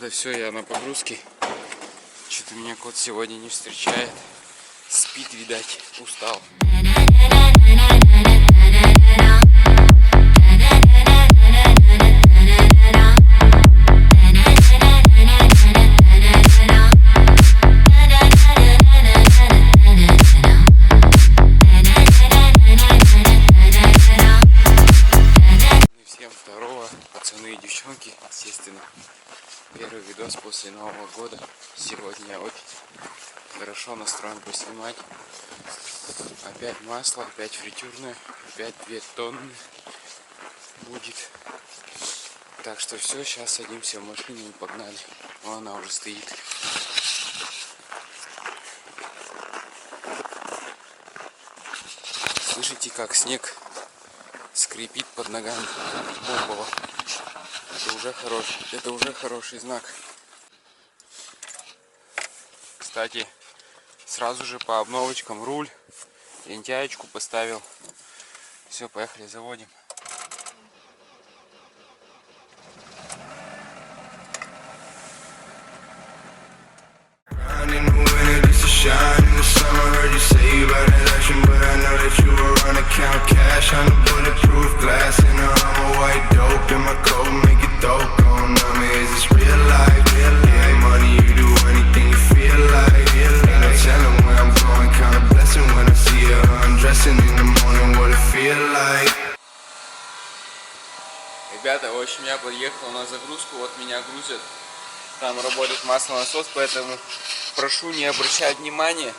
Ребята, все, я на погрузке. Что-то меня кот сегодня не встречает. Спит, видать, устал. Всем здорово, пацаны и девчонки, естественно. Первый видос после Нового года. Сегодня я очень хорошо настроен поснимать. Опять масло, опять фритюрное, опять 2 тонны будет. Так что все, сейчас садимся в машину и погнали. Вон она уже стоит. Слышите, как снег скрипит под ногами бомбово. Это уже хороший знак. Кстати, сразу же по обновочкам руль, лентяечку поставил. Все, поехали, заводим. Ребята, в общем, я подъехал на загрузку, вот меня грузят. Там работает маслонасос, поэтому прошу не обращать внимания.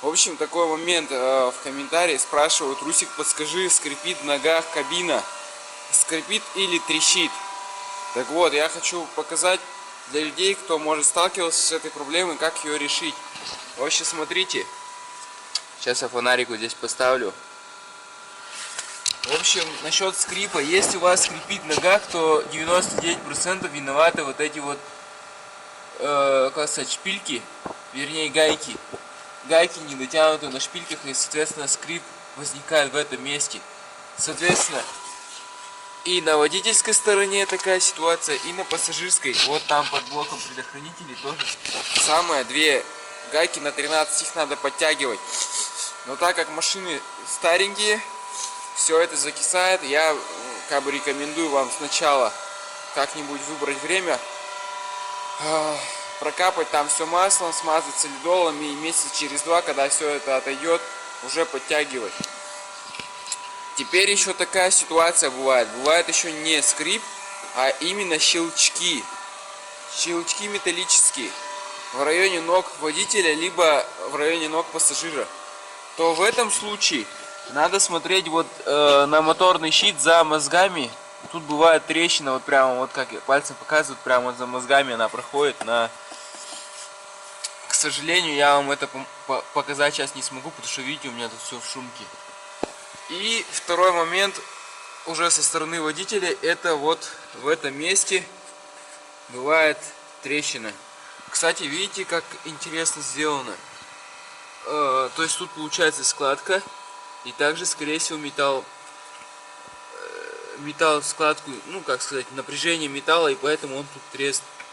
В общем, такой момент, в комментарии спрашивают: Русик, подскажи, скрипит в ногах кабина, скрипит или трещит? Так вот, я хочу показать для людей, кто может сталкиваться с этой проблемой, как ее решить. В общем, смотрите, сейчас я фонарик вот здесь поставлю. В общем, насчет скрипа, если у вас скрипит в ногах, то 99% виноваты вот эти вот, как сказать, шпильки, вернее гайки. Гайки не дотянуты на шпильках, и, соответственно, скрип возникает в этом месте. Соответственно, и на водительской стороне такая ситуация, и на пассажирской. Вот там под блоком предохранителей тоже самое. 2 гайки на 13, их надо подтягивать. Но так как машины старенькие, все это закисает. Я как бы рекомендую вам сначала как-нибудь выбрать время, прокапать там все маслом, смазать солидолом, и месяца через 2, когда все это отойдет, уже подтягивать. Теперь еще такая ситуация бывает. Бывает еще не скрип, а именно щелчки. Щелчки металлические в районе ног водителя, либо в районе ног пассажира. То в этом случае надо смотреть вот на моторный щит за мозгами. Тут бывает трещина, вот прямо, вот как я пальцем показываю, прямо вот за мозгами она проходит. К сожалению, я вам это показать сейчас не смогу, потому что, видите, у меня тут все в шумке. И второй момент уже со стороны водителя, это вот в этом месте бывает трещина. Кстати, видите, как интересно сделано. То есть тут получается складка, и также, скорее всего, металл складку, ну как сказать, напряжение металла, и поэтому он тут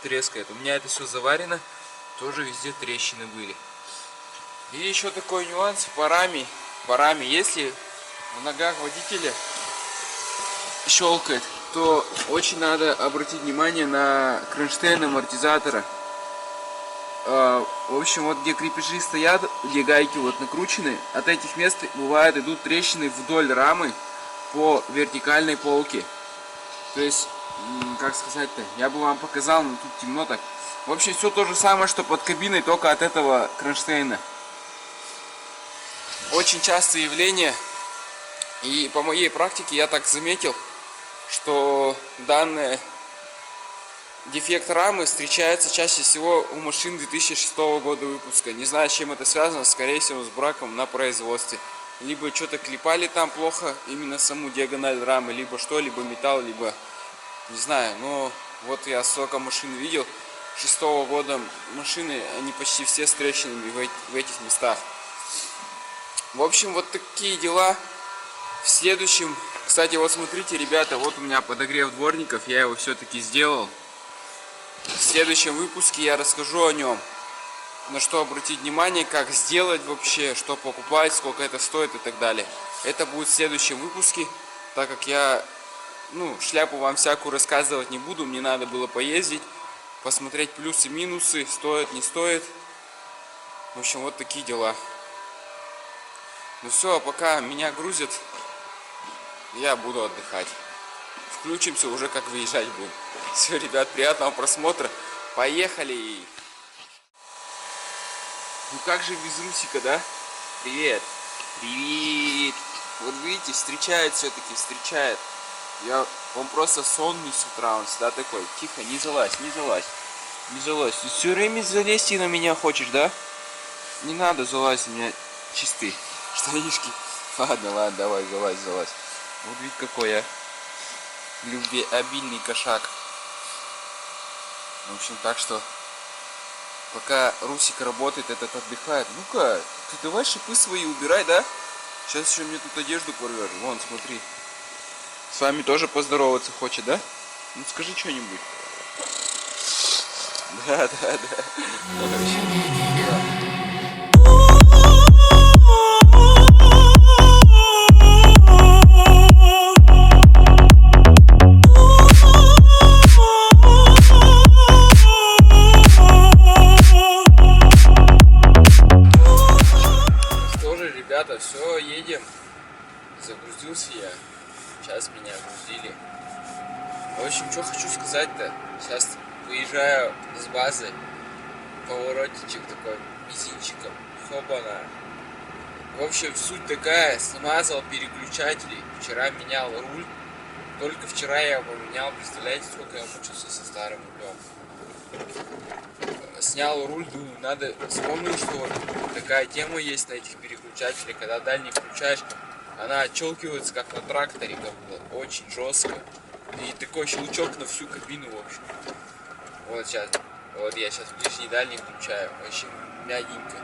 трескает. У меня это все заварено, тоже везде трещины были. И еще такой нюанс парами. Если в ногах водителя щелкает, то очень надо обратить внимание на кронштейн амортизатора. В общем, вот где крепежи стоят, где гайки вот накручены, от этих мест бывает идут трещины вдоль рамы по вертикальной полке. То есть, как сказать-то, я бы вам показал, но тут темно так. В общем, все то же самое, что под кабиной, только от этого кронштейна. Очень частое явление, и по моей практике я так заметил, что данный дефект рамы встречается чаще всего у машин 2006 года выпуска. Не знаю, с чем это связано, скорее всего с браком на производстве. Либо что-то клепали там плохо, именно саму диагональ рамы, либо что, либо металл, либо не знаю. Но вот я столько машин видел, 2006 года машины, они почти все с трещинами в этих местах. В общем, вот такие дела. В следующем, кстати, вот смотрите, ребята, вот у меня подогрев дворников, я его все-таки сделал. В следующем выпуске я расскажу о нем. На что обратить внимание, как сделать вообще, что покупать, сколько это стоит и так далее. Это будет в следующем выпуске, так как я, шляпу вам всякую рассказывать не буду. Мне надо было поездить, посмотреть плюсы, минусы, стоит, не стоит. В общем, вот такие дела. Ну все, а пока меня грузят, я буду отдыхать. Включимся уже, как выезжать будем. Все, ребят, приятного просмотра. Поехали! Ну как же без Русика, да? Привет! Привет! Вот видите, встречает все-таки, встречает. Он просто сонный с утра, он всегда такой. Тихо, не залазь, не залазь. Не залазь. Ты все время залезть на меня хочешь, да? Не надо залазить, у меня чистые штанишки. Ладно, давай, залазь. Вот видите, какой я любвеобильный кошак. В общем, так что пока Русик работает, этот отдыхает. Ну-ка, ты давай шипы свои убирай, да? Сейчас еще мне тут одежду порвешь. Вон, смотри. С вами тоже поздороваться хочет, да? Ну скажи что-нибудь. Да. Ребята, все, едем. Загрузился я. Сейчас меня грузили. В общем, что хочу сказать-то. Сейчас выезжаю с базы. Поворотичек такой, мизинчиком. Хопана. В общем, суть такая. Смазал переключатели. Вчера менял руль. Только вчера я его поменял. Представляете, сколько я мучился со старым рулем. Снял руль, думаю, надо вспомнить, что такая тема есть на этих переключателях, когда дальний включаешь, она отщелкивается как на тракторе, как бы, очень жестко. И такой щелчок на всю кабину, в общем. Вот я сейчас ближний дальний включаю, очень мягенько.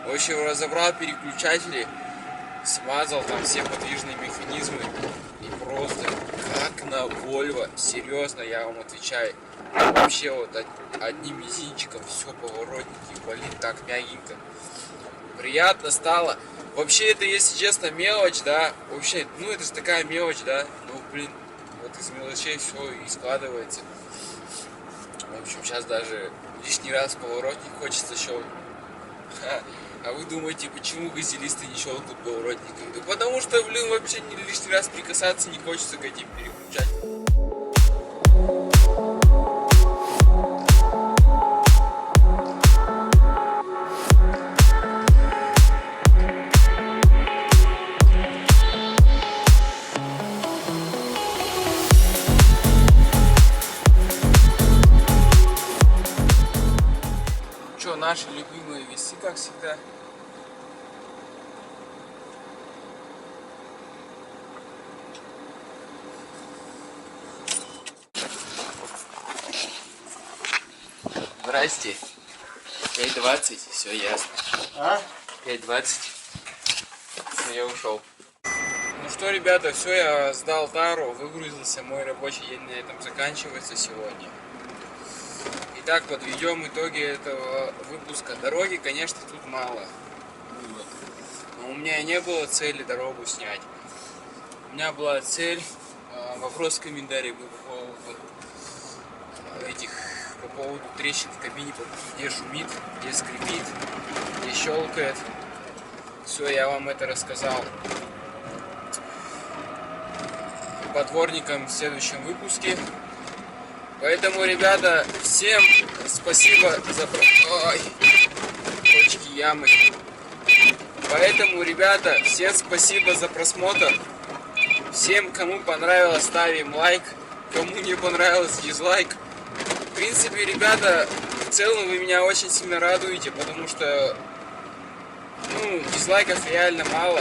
В общем, разобрал переключатели, смазал там все подвижные механизмы и просто как на Volvo, серьезно, я вам отвечаю. Вообще вот одним мизинчиком все поворотники, блин, так мягенько. Приятно стало. Вообще это, если честно, мелочь, да. Вообще, это же такая мелочь, да. Ну, блин, вот из мелочей все и складывается. В общем, сейчас даже лишний раз поворотник хочется щелкнуть. А вы думаете, почему газелисты не щелкают поворотниками? Да потому что, блин, вообще лишний раз прикасаться не хочется к этим переключателям. Наши любимые весы, как всегда. Здрасте. 5:20, все ясно. 5:20. Все, я ушел. Ну что, ребята, все, я сдал тару, выгрузился, мой рабочий день на этом заканчивается сегодня. Итак, подведем итоги этого выпуска. Дороги, конечно, тут мало было. Но у меня не было цели дорогу снять. У меня была цель, вопрос в комментарии был по поводу трещин в кабине, где шумит, где скрипит, где щелкает. Все, я вам это рассказал. По дворникам в следующем выпуске. Поэтому, ребята, всем спасибо за... Ой, точки, ямы. Поэтому, ребята, всем спасибо за просмотр. Всем, кому понравилось, ставим лайк. Кому не понравилось, дизлайк. В принципе, ребята, в целом вы меня очень сильно радуете, потому что, дизлайков реально мало.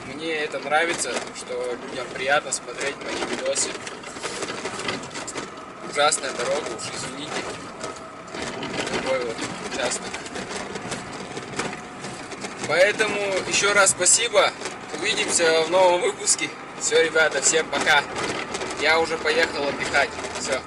Мне это нравится, что людям приятно смотреть мои видосы. Ужасная дорога, уж извините. Такой вот участок. Поэтому еще раз спасибо. Увидимся в новом выпуске. Все, ребята, всем пока. Я уже поехал отдыхать. Все.